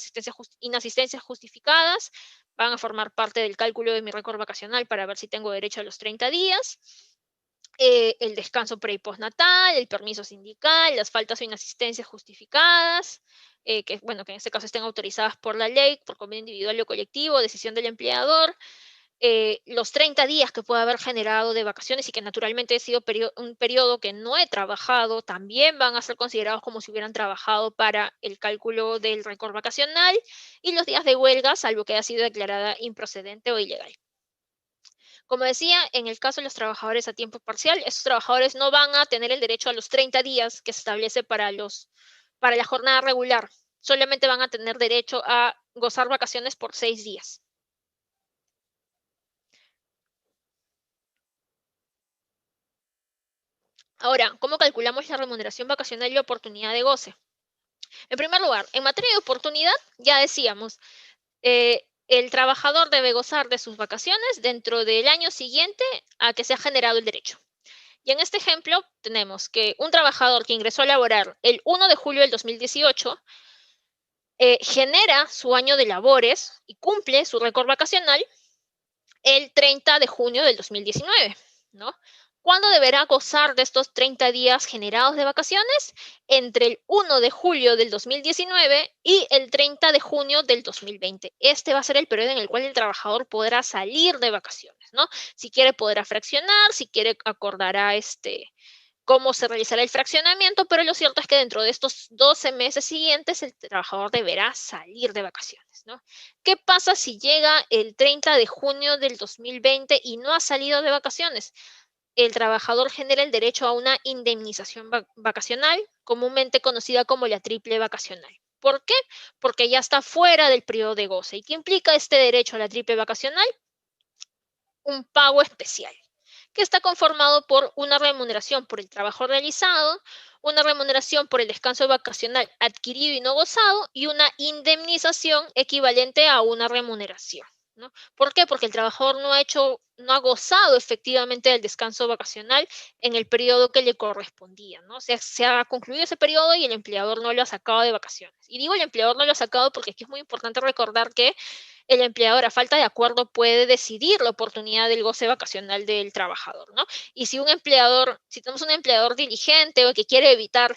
inasistencias justificadas, van a formar parte del cálculo de mi récord vacacional para ver si tengo derecho a los 30 días. El descanso pre y postnatal, el permiso sindical, las faltas o inasistencias justificadas, bueno, que en este caso estén autorizadas por la ley, por convenio individual o colectivo, decisión del empleador, los 30 días que pueda haber generado de vacaciones y que naturalmente he sido un periodo que no he trabajado, también van a ser considerados como si hubieran trabajado para el cálculo del récord vacacional, y los días de huelga, salvo que haya sido declarada improcedente o ilegal. Como decía, en el caso de los trabajadores a tiempo parcial, estos trabajadores no van a tener el derecho a los 30 días que se establece para la jornada regular. Solamente van a tener derecho a gozar vacaciones por 6 días. Ahora, ¿cómo calculamos la remuneración vacacional y la oportunidad de goce? En primer lugar, en materia de oportunidad, ya decíamos, el trabajador debe gozar de sus vacaciones dentro del año siguiente a que se ha generado el derecho. Y en este ejemplo tenemos que un trabajador que ingresó a laborar el 1 de julio del 2018 genera su año de labores y cumple su récord vacacional el 30 de junio del 2019, ¿no? ¿Cuándo deberá gozar de estos 30 días generados de vacaciones? Entre el 1 de julio del 2019 y el 30 de junio del 2020. Este va a ser el periodo en el cual el trabajador podrá salir de vacaciones, ¿no? Si quiere podrá fraccionar, si quiere acordará cómo se realizará el fraccionamiento, pero lo cierto es que dentro de estos 12 meses siguientes el trabajador deberá salir de vacaciones, ¿no? ¿Qué pasa si llega el 30 de junio del 2020 y no ha salido de vacaciones? El trabajador genera el derecho a una indemnización vacacional, comúnmente conocida como la triple vacacional. ¿Por qué? Porque ya está fuera del periodo de goce. ¿Y qué implica este derecho a la triple vacacional? Un pago especial, que está conformado por una remuneración por el trabajo realizado, una remuneración por el descanso vacacional adquirido y no gozado, y una indemnización equivalente a una remuneración, ¿no? ¿Por qué? Porque el trabajador no ha gozado efectivamente del descanso vacacional en el periodo que le correspondía, ¿no? O sea, se ha concluido ese periodo y el empleador no lo ha sacado de vacaciones. Y digo el empleador no lo ha sacado porque aquí es muy importante recordar que el empleador, a falta de acuerdo, puede decidir la oportunidad del goce vacacional del trabajador, ¿no? Y si tenemos un empleador diligente o que quiere evitar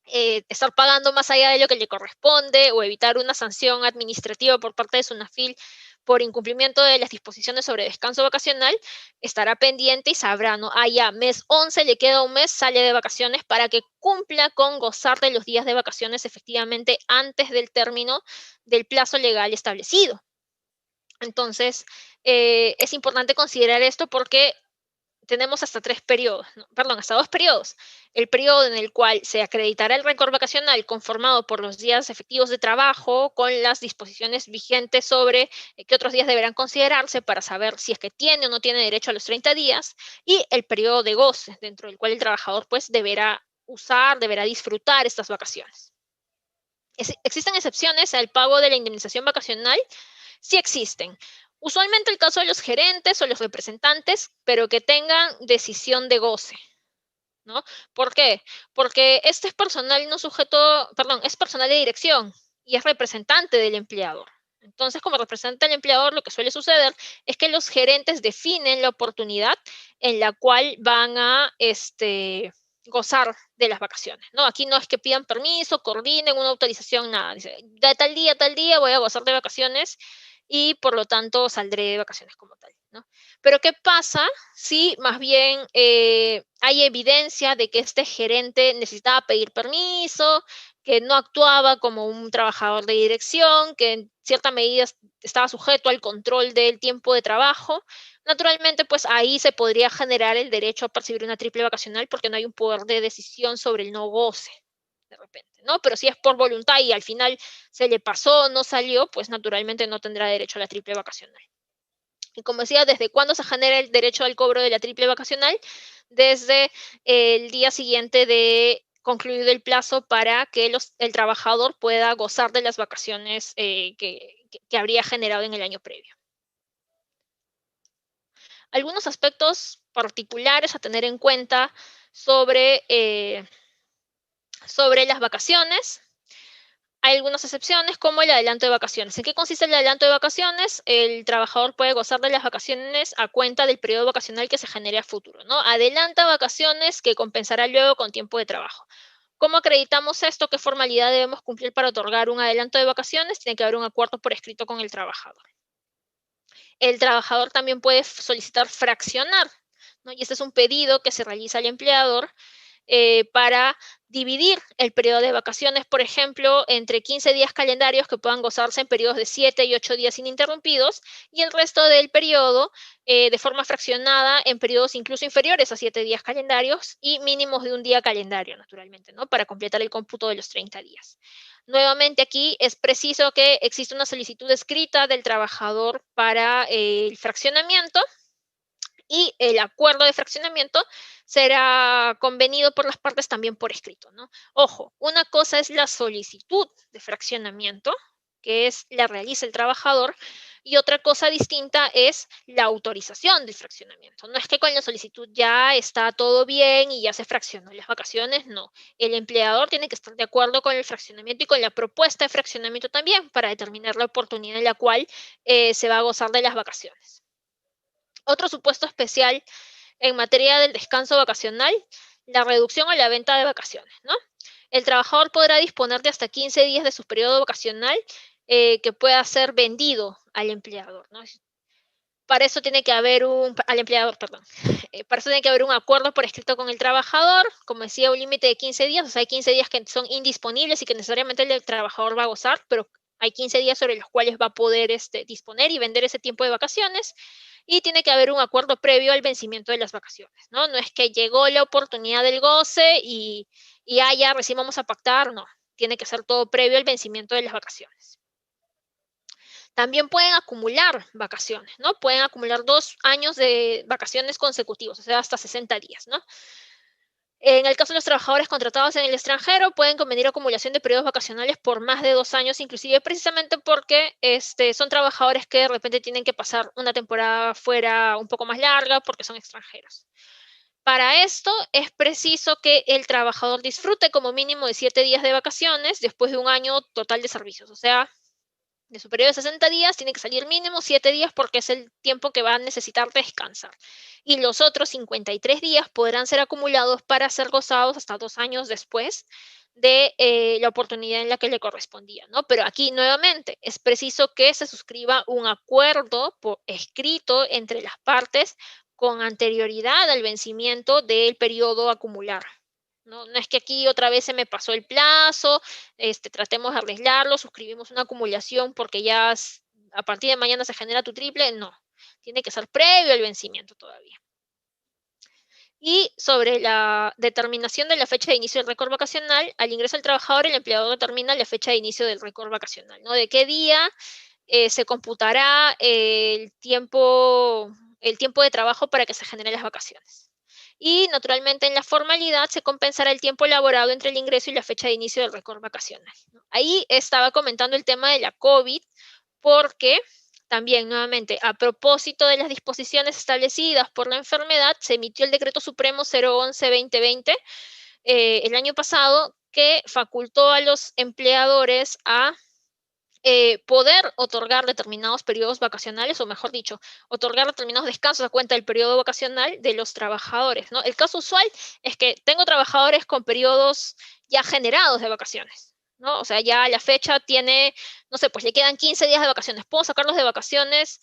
estar pagando más allá de lo que le corresponde o evitar una sanción administrativa por parte de SUNAFIL por incumplimiento de las disposiciones sobre descanso vacacional, estará pendiente y sabrá, ¿no? Ah, ya, mes 11, le queda un mes, sale de vacaciones para que cumpla con gozar de los días de vacaciones efectivamente antes del término del plazo legal establecido. Entonces, es importante considerar esto porque tenemos hasta 3 periodos, no, perdón, hasta 2 periodos. El periodo en el cual se acreditará el récord vacacional conformado por los días efectivos de trabajo con las disposiciones vigentes sobre qué otros días deberán considerarse para saber si es que tiene o no tiene derecho a los 30 días, y el periodo de goce, dentro del cual el trabajador pues deberá disfrutar estas vacaciones. ¿Existen excepciones al pago de la indemnización vacacional? Sí existen. Usualmente el caso de los gerentes o los representantes, pero que tengan decisión de goce, ¿no? ¿Por qué? Porque este es personal no sujeto, perdón, es personal de dirección y es representante del empleador. Entonces, como representante del empleador, lo que suele suceder es que los gerentes definen la oportunidad en la cual van a gozar de las vacaciones, ¿no? Aquí no es que pidan permiso, coordinen una autorización, nada. Dice, de tal día voy a gozar de vacaciones y por lo tanto saldré de vacaciones como tal, ¿no? Pero ¿qué pasa si más bien hay evidencia de que este gerente necesitaba pedir permiso, que no actuaba como un trabajador de dirección, que en cierta medida estaba sujeto al control del tiempo de trabajo? Naturalmente, pues ahí se podría generar el derecho a percibir una triple vacacional porque no hay un poder de decisión sobre el no goce, de repente, ¿no? Pero si es por voluntad y al final se le pasó, no salió, pues naturalmente no tendrá derecho a la triple vacacional. Y como decía, ¿desde cuándo se genera el derecho al cobro de la triple vacacional? Desde el día siguiente de concluido el plazo para que el trabajador pueda gozar de las vacaciones que habría generado en el año previo. Algunos aspectos particulares a tener en cuenta sobre, sobre las vacaciones. Hay algunas excepciones, como el adelanto de vacaciones. ¿En qué consiste el adelanto de vacaciones? El trabajador puede gozar de las vacaciones a cuenta del periodo vacacional que se genere a futuro, ¿no? Adelanta vacaciones que compensará luego con tiempo de trabajo. ¿Cómo acreditamos esto? ¿Qué formalidad debemos cumplir para otorgar un adelanto de vacaciones? Tiene que haber un acuerdo por escrito con el trabajador. El trabajador también puede solicitar fraccionar, ¿no? Y este es un pedido que se realiza al empleador para dividir el periodo de vacaciones, por ejemplo, entre 15 días calendarios que puedan gozarse en periodos de 7 y 8 días ininterrumpidos, y el resto del periodo de forma fraccionada en periodos incluso inferiores a 7 días calendarios y mínimos de un día calendario, naturalmente, ¿no? Para completar el cómputo de los 30 días. Nuevamente aquí es preciso que exista una solicitud escrita del trabajador para el fraccionamiento, y el acuerdo de fraccionamiento será convenido por las partes también por escrito, ¿no? Ojo, una cosa es la solicitud de fraccionamiento, que la realiza el trabajador, y otra cosa distinta es la autorización del fraccionamiento. No es que con la solicitud ya está todo bien y ya se fraccionó las vacaciones, no. El empleador tiene que estar de acuerdo con el fraccionamiento y con la propuesta de fraccionamiento también para determinar la oportunidad en la cual se va a gozar de las vacaciones. Otro supuesto especial en materia del descanso vacacional, la reducción o la venta de vacaciones, ¿no? El trabajador podrá disponer de hasta 15 días de su periodo vacacional que pueda ser vendido al empleador, ¿no? Para eso tiene que haber al empleador, perdón. Para eso tiene que haber un acuerdo por escrito con el trabajador, como decía, un límite de 15 días, o sea, hay 15 días que son indisponibles y que necesariamente el trabajador va a gozar, pero hay 15 días sobre los cuales va a poder disponer y vender ese tiempo de vacaciones, y tiene que haber un acuerdo previo al vencimiento de las vacaciones, ¿no? No es que llegó la oportunidad del goce y ya recién vamos a pactar, no. Tiene que ser todo previo al vencimiento de las vacaciones. También pueden acumular vacaciones, ¿no? Pueden acumular 2 años de vacaciones consecutivos, o sea, hasta 60 días, ¿no? En el caso de los trabajadores contratados en el extranjero, pueden convenir acumulación de periodos vacacionales por más de 2 años, inclusive precisamente porque son trabajadores que de repente tienen que pasar una temporada fuera un poco más larga porque son extranjeros. Para esto es preciso que el trabajador disfrute como mínimo de 7 días de vacaciones después de un año total de servicios, o sea, De su periodo de 60 días tiene que salir mínimo 7 días porque es el tiempo que va a necesitar descansar. Y los otros 53 días podrán ser acumulados para ser gozados hasta 2 años después de la oportunidad en la que le correspondía, ¿no? Pero aquí nuevamente es preciso que se suscriba un acuerdo escrito entre las partes con anterioridad al vencimiento del periodo a acumular. No, no es que aquí otra vez se me pasó el plazo, tratemos de arreglarlo, suscribimos una acumulación porque ya a partir de mañana se genera tu triple, no, tiene que ser previo al vencimiento todavía. Y sobre la determinación de la fecha de inicio del récord vacacional, al ingreso del trabajador, el empleador determina la fecha de inicio del récord vacacional, ¿no? De qué día se computará el tiempo de trabajo para que se generen las vacaciones. Y naturalmente en la formalidad se compensará el tiempo elaborado entre el ingreso y la fecha de inicio del récord vacacional. Ahí estaba comentando el tema de la COVID, porque también, nuevamente, a propósito de las disposiciones establecidas por la enfermedad, se emitió el Decreto Supremo 011-2020 el año pasado, que facultó a los empleadores a poder otorgar determinados periodos vacacionales, o mejor dicho, otorgar determinados descansos a cuenta del periodo vacacional de los trabajadores, ¿no? El caso usual es que tengo trabajadores con periodos ya generados de vacaciones, ¿no? O sea, ya a la fecha tiene, no sé, pues le quedan 15 días de vacaciones. ¿Puedo sacarlos de vacaciones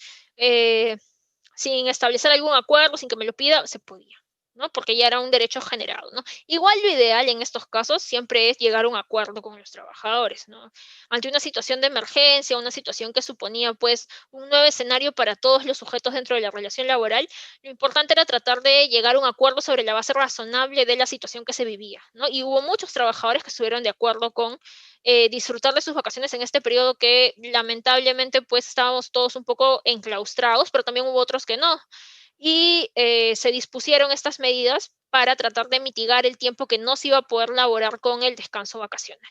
sin establecer algún acuerdo, sin que me lo pida? Se podía, ¿no? Porque ya era un derecho generado, ¿no? Igual lo ideal en estos casos siempre es llegar a un acuerdo con los trabajadores, ¿no? Ante una situación de emergencia, una situación que suponía pues un nuevo escenario para todos los sujetos dentro de la relación laboral, lo importante era tratar de llegar a un acuerdo sobre la base razonable de la situación que se vivía, ¿no? Y hubo muchos trabajadores que estuvieron de acuerdo con disfrutar de sus vacaciones en este periodo que lamentablemente pues estábamos todos un poco enclaustrados, pero también hubo otros que no, y se dispusieron estas medidas para tratar de mitigar el tiempo que no se iba a poder laborar con el descanso vacacional.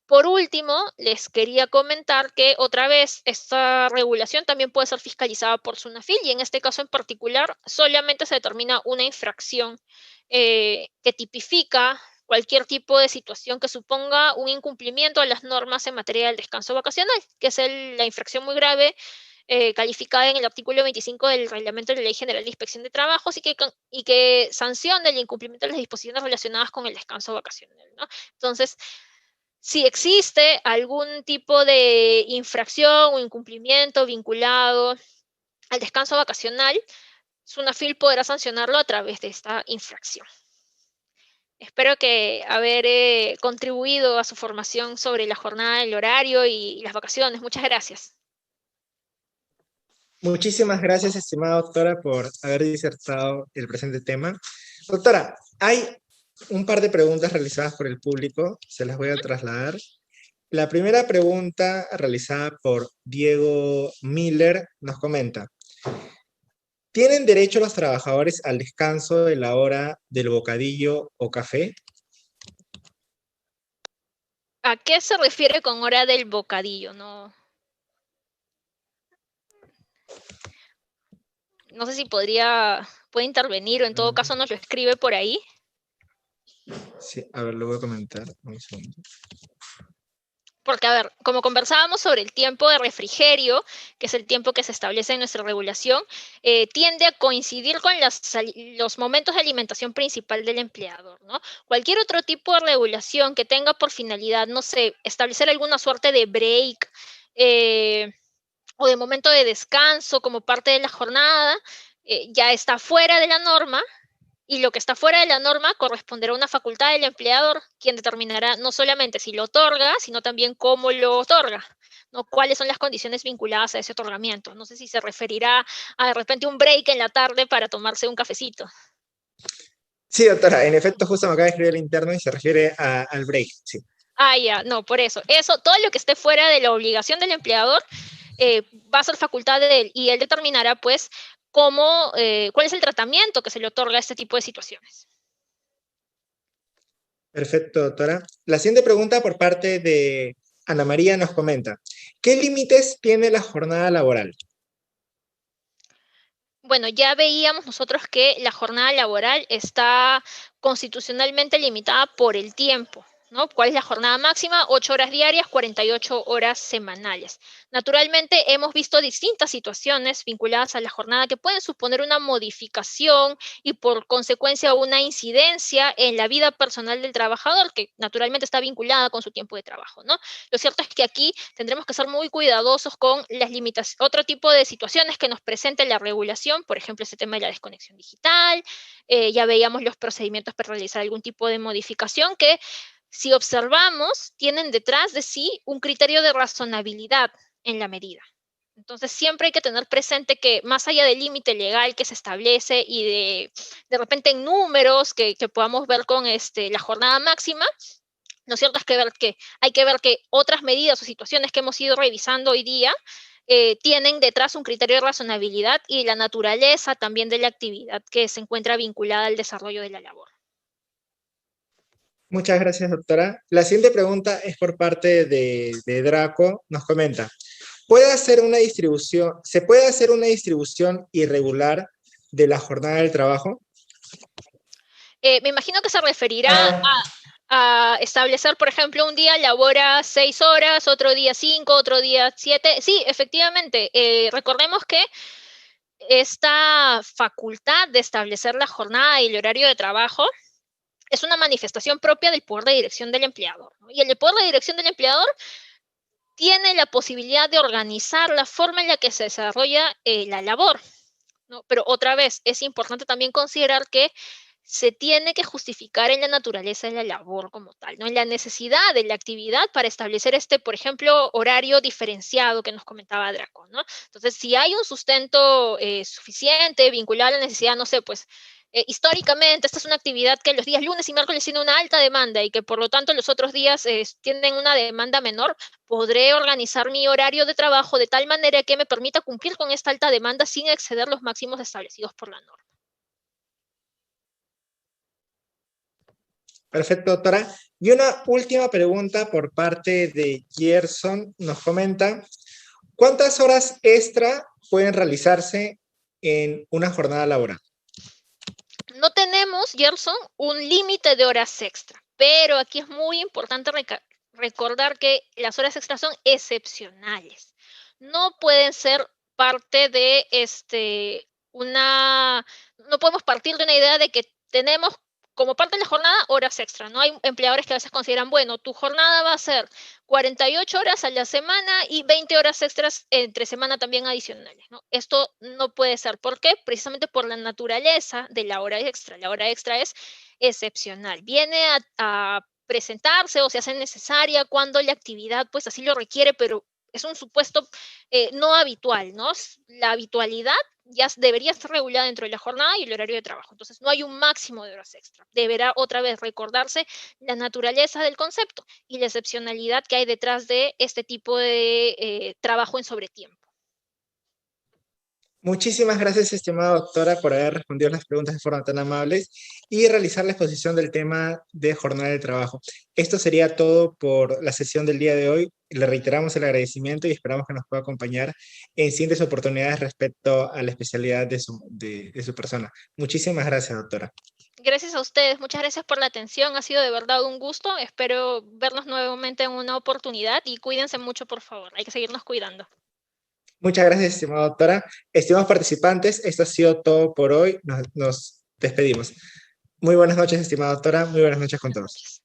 Por último, les quería comentar que otra vez esta regulación también puede ser fiscalizada por SUNAFIL, y en este caso en particular solamente se determina una infracción que tipifica cualquier tipo de situación que suponga un incumplimiento de las normas en materia del descanso vacacional, que es la infracción muy grave calificada en el artículo 25 del Reglamento de la Ley General de Inspección de Trabajos, y que sanciona el incumplimiento de las disposiciones relacionadas con el descanso vacacional, ¿no? Entonces, si existe algún tipo de infracción o incumplimiento vinculado al descanso vacacional, SUNAFIL podrá sancionarlo a través de esta infracción. Espero que haber contribuido a su formación sobre la jornada, el horario y las vacaciones. Muchas gracias. Muchísimas gracias, estimada doctora, por haber disertado el presente tema. Doctora, hay un par de preguntas realizadas por el público, se las voy a trasladar. La primera pregunta, realizada por Diego Miller, nos comenta: ¿tienen derecho los trabajadores al descanso de la hora del bocadillo o café? ¿A qué se refiere con hora del bocadillo? No sé si puede intervenir, o en todo caso nos lo escribe por ahí. Sí, a ver, lo voy a comentar. Un segundo. Porque, a ver, como conversábamos sobre el tiempo de refrigerio, que es el tiempo que se establece en nuestra regulación, tiende a coincidir con los momentos de alimentación principal del empleador, ¿no? Cualquier otro tipo de regulación que tenga por finalidad, no sé, establecer alguna suerte de break o de momento de descanso como parte de la jornada, ya está fuera de la norma, y lo que está fuera de la norma corresponderá a una facultad del empleador, quien determinará no solamente si lo otorga, sino también cómo lo otorga, ¿no? Cuáles son las condiciones vinculadas a ese otorgamiento. No sé si se referirá a de repente un break en la tarde para tomarse un cafecito. Sí, doctora, en efecto, justo me acaba de escribir el interno y se refiere al break, sí. Ah, ya, no, por eso. Eso, todo lo que esté fuera de la obligación del empleador va a ser facultad de él, y él determinará, pues, cuál es el tratamiento que se le otorga a este tipo de situaciones. Perfecto, doctora. La siguiente pregunta por parte de Ana María nos comenta: ¿qué límites tiene la jornada laboral? Bueno, ya veíamos nosotros que la jornada laboral está constitucionalmente limitada por el tiempo, ¿no? ¿Cuál es la jornada máxima? 8 horas diarias, 48 horas semanales. Naturalmente, hemos visto distintas situaciones vinculadas a la jornada que pueden suponer una modificación y por consecuencia una incidencia en la vida personal del trabajador, que naturalmente está vinculada con su tiempo de trabajo, ¿no? Lo cierto es que aquí tendremos que ser muy cuidadosos con las limitaciones, otro tipo de situaciones que nos presente la regulación, por ejemplo, ese tema de la desconexión digital, ya veíamos los procedimientos para realizar algún tipo de modificación que si observamos, tienen detrás de sí un criterio de razonabilidad en la medida. Entonces, siempre hay que tener presente que más allá del límite legal que se establece y de repente en números que podamos ver con la jornada máxima, lo cierto es que hay que ver que otras medidas o situaciones que hemos ido revisando hoy día tienen detrás un criterio de razonabilidad y la naturaleza también de la actividad que se encuentra vinculada al desarrollo de la labor. Muchas gracias, doctora. La siguiente pregunta es por parte de Draco. Nos comenta, ¿se puede hacer una distribución irregular de la jornada del trabajo? Me imagino que se referirá a establecer, por ejemplo, un día labora 6 horas, otro día 5, otro día 7. Sí, efectivamente. Recordemos que esta facultad de establecer la jornada y el horario de trabajo es una manifestación propia del poder de dirección del empleador, ¿no? Y el poder de dirección del empleador tiene la posibilidad de organizar la forma en la que se desarrolla la labor, ¿no? Pero otra vez, es importante también considerar que se tiene que justificar en la naturaleza de la labor como tal, ¿no? En la necesidad de la actividad para establecer por ejemplo, horario diferenciado que nos comentaba Draco, ¿no? Entonces, si hay un sustento suficiente vinculado a la necesidad, no sé, pues históricamente esta es una actividad que los días lunes y miércoles tiene una alta demanda y que por lo tanto los otros días tienen una demanda menor, podré organizar mi horario de trabajo de tal manera que me permita cumplir con esta alta demanda sin exceder los máximos establecidos por la norma. Perfecto, doctora. Y una última pregunta por parte de Gerson. Nos comenta, ¿cuántas horas extra pueden realizarse en una jornada laboral? No tenemos, Gerson, un límite de horas extra, pero aquí es muy importante recordar que las horas extras son excepcionales. No pueden ser parte de no podemos partir de una idea de que tenemos como parte de la jornada horas extra, ¿no? Hay empleadores que a veces consideran, bueno, tu jornada va a ser 48 horas a la semana y 20 horas extras entre semana también adicionales, ¿no? Esto no puede ser. ¿Por qué? Precisamente por la naturaleza de la hora extra. La hora extra es excepcional. Viene a presentarse o se hace necesaria cuando la actividad pues así lo requiere, pero es un supuesto no habitual, ¿no? La habitualidad ya debería estar regulada dentro de la jornada y el horario de trabajo. Entonces, no hay un máximo de horas extra. Deberá otra vez recordarse la naturaleza del concepto y la excepcionalidad que hay detrás de este tipo de trabajo en sobretiempo. Muchísimas gracias, estimada doctora, por haber respondido las preguntas de forma tan amables y realizar la exposición del tema de jornada de trabajo. Esto sería todo por la sesión del día de hoy. Le reiteramos el agradecimiento y esperamos que nos pueda acompañar en siguientes oportunidades respecto a la especialidad de su persona. Muchísimas gracias, doctora. Gracias a ustedes, muchas gracias por la atención, ha sido de verdad un gusto, espero vernos nuevamente en una oportunidad y cuídense mucho, por favor, hay que seguirnos cuidando. Muchas gracias, estimada doctora. Estimados participantes, esto ha sido todo por hoy. Nos despedimos. Muy buenas noches, estimada doctora. Muy buenas noches con todos.